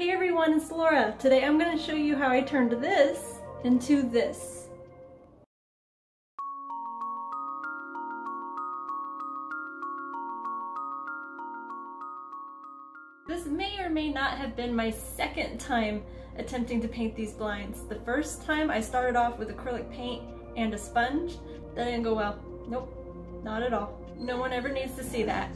Hey everyone, it's Laura. Today I'm going to show you how I turned this into this. This may or may not have been my second time attempting to paint these blinds. The first time I started off with acrylic paint and a sponge. That didn't go well. Nope, not at all. No one ever needs to see that.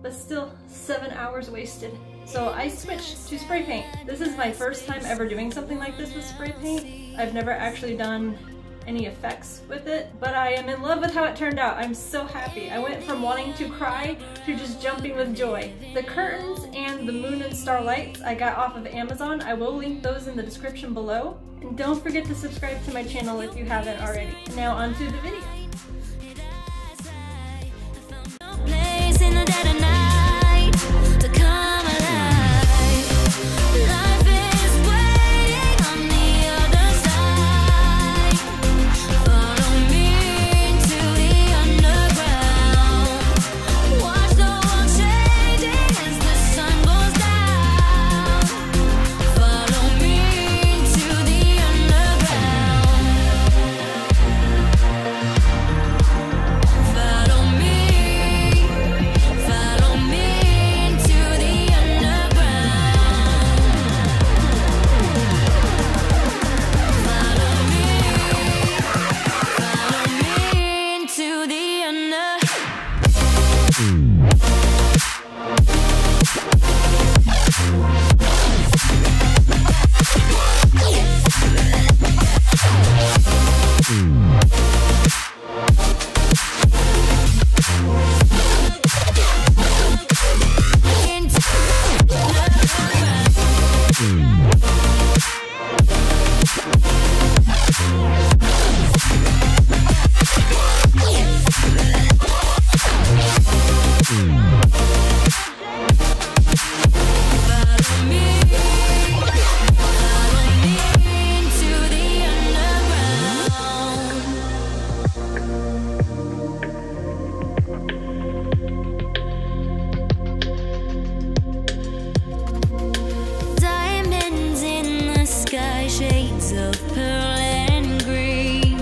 But still, 7 hours wasted. So I switched to spray paint. This is my first time ever doing something like this with spray paint. I've never actually done any effects with it, but I am in love with how it turned out. I'm so happy. I went from wanting to cry to just jumping with joy. The curtains and the moon and star lights I got off of Amazon. I will link those in the description below. And don't forget to subscribe to my channel if you haven't already. Now on to the video. Shades of pearl and green.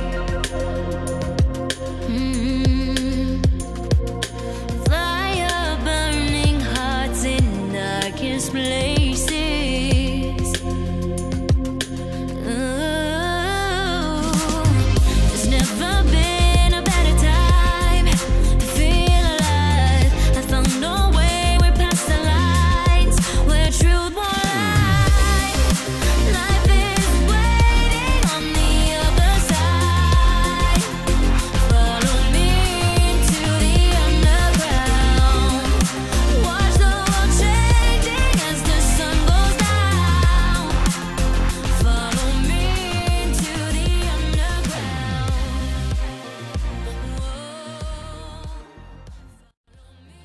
Fire burning hearts in darkest places. There's never been a better time to feel alive. I found a way, we're past the lines where truth won't lie. Life is waiting on the other side. Follow me into the underground. Watch the world changing as the sun goes down. Follow me into the underground.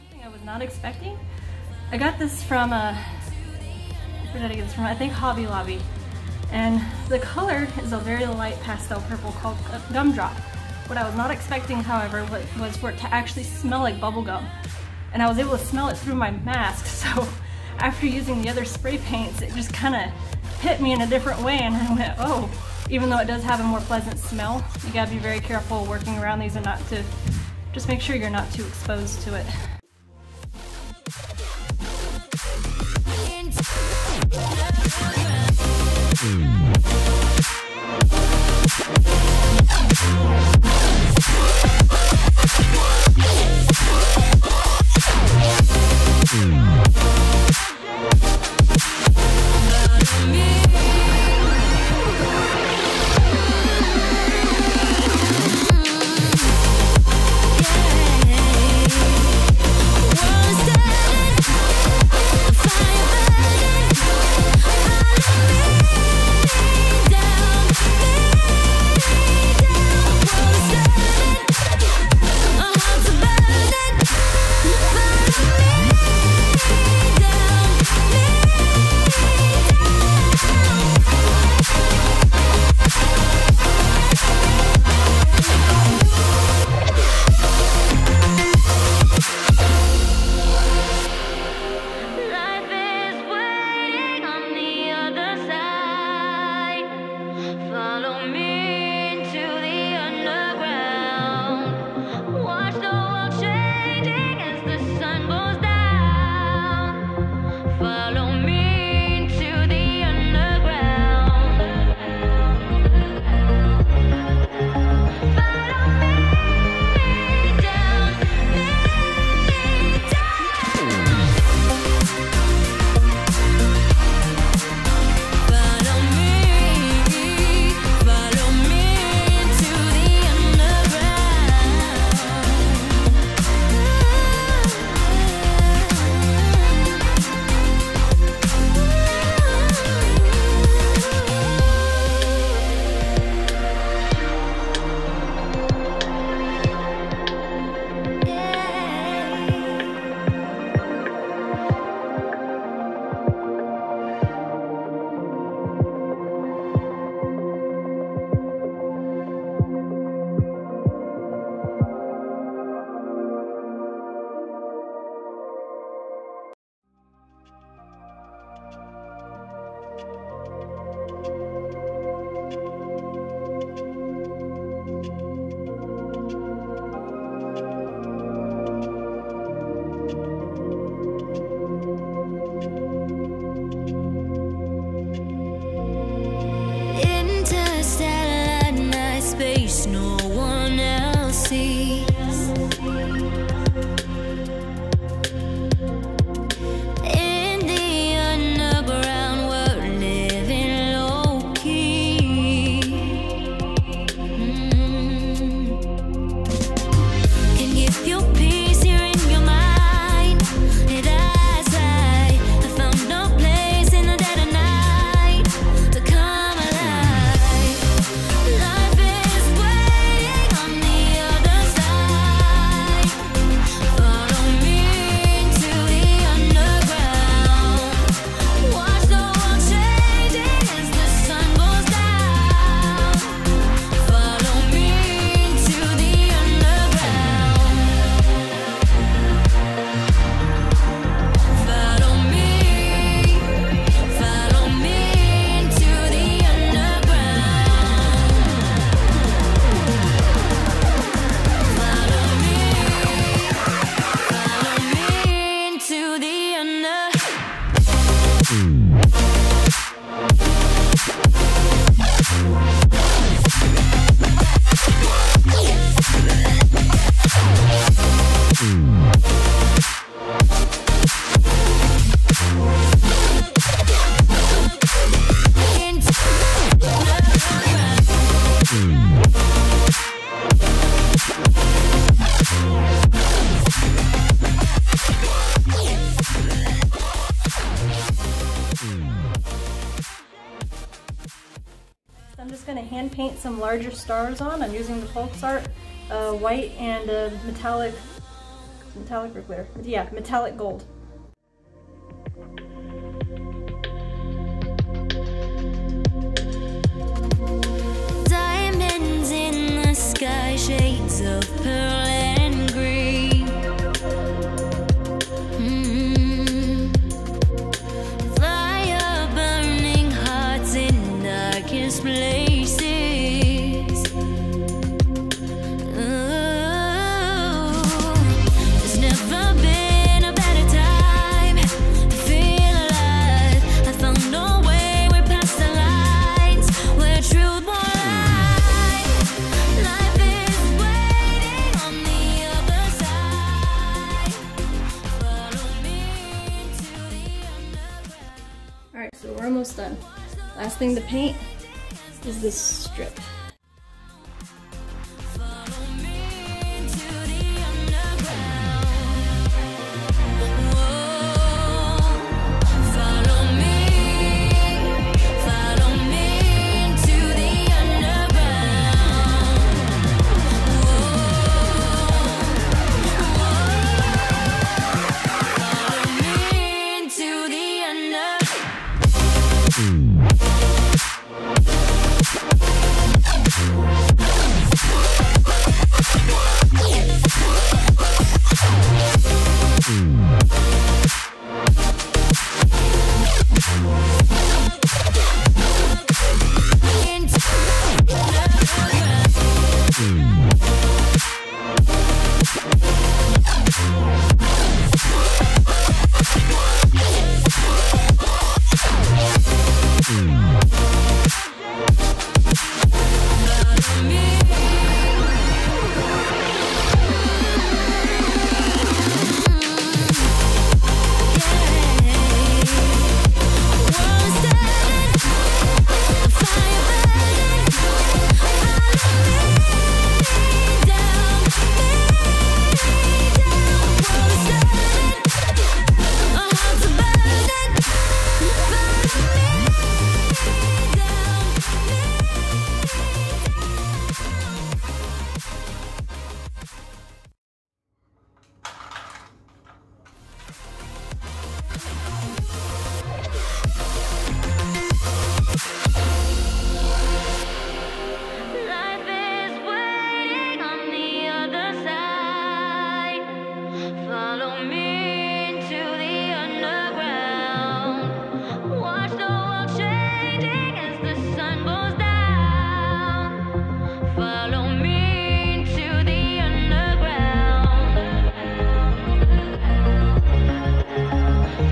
Something I was not expecting. I got this from where did I get this from? I think Hobby Lobby. And the color is a very light pastel purple called Gumdrop. What I was not expecting, however, was for it to actually smell like bubblegum. And I was able to smell it through my mask, so after using the other spray paints, it just kind of hit me in a different way, and I went, oh. Even though it does have a more pleasant smell, you gotta be very careful working around these and not to, just make sure you're not too exposed to it. Fire burning, follow me. just going to hand paint some larger stars on. I'm using the Pulsar white and metallic or clear? Yeah, metallic gold. Diamonds in the sky, shades of pearl and green. Fire burning hearts in darkest places. There's never been a better time to feel alive. I found a way, we're past the lines where truth won't lie. Life is waiting on the other side. Follow me into the underground. Alright, so we're almost done. Last thing to paint is this strip. Follow me into the underground. Whoa, follow me into the underground. Follow me into the underground. Life is waiting on the other side. Follow me into the underground. Watch the world changing as the sun goes down. Follow me into the underground.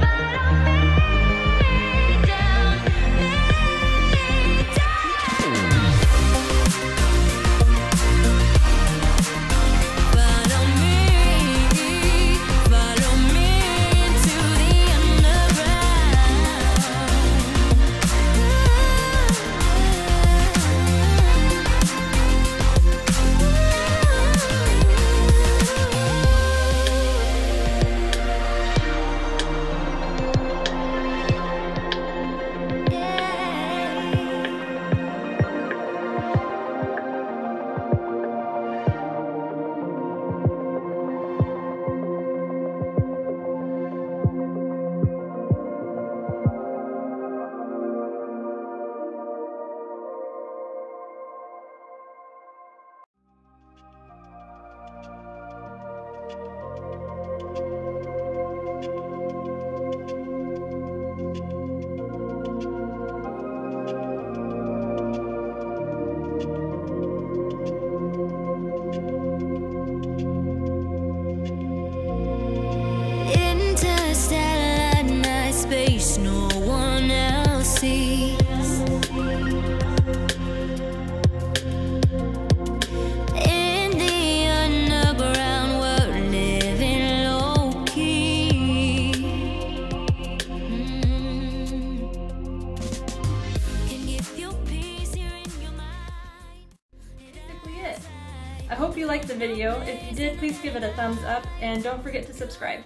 Follow me down, Follow me into the interstellar night space no one else sees. In the underground we're living low key. Can give you peace here in your mind. Basically it. I hope you liked the video. If you did, please give it a thumbs up and don't forget to subscribe.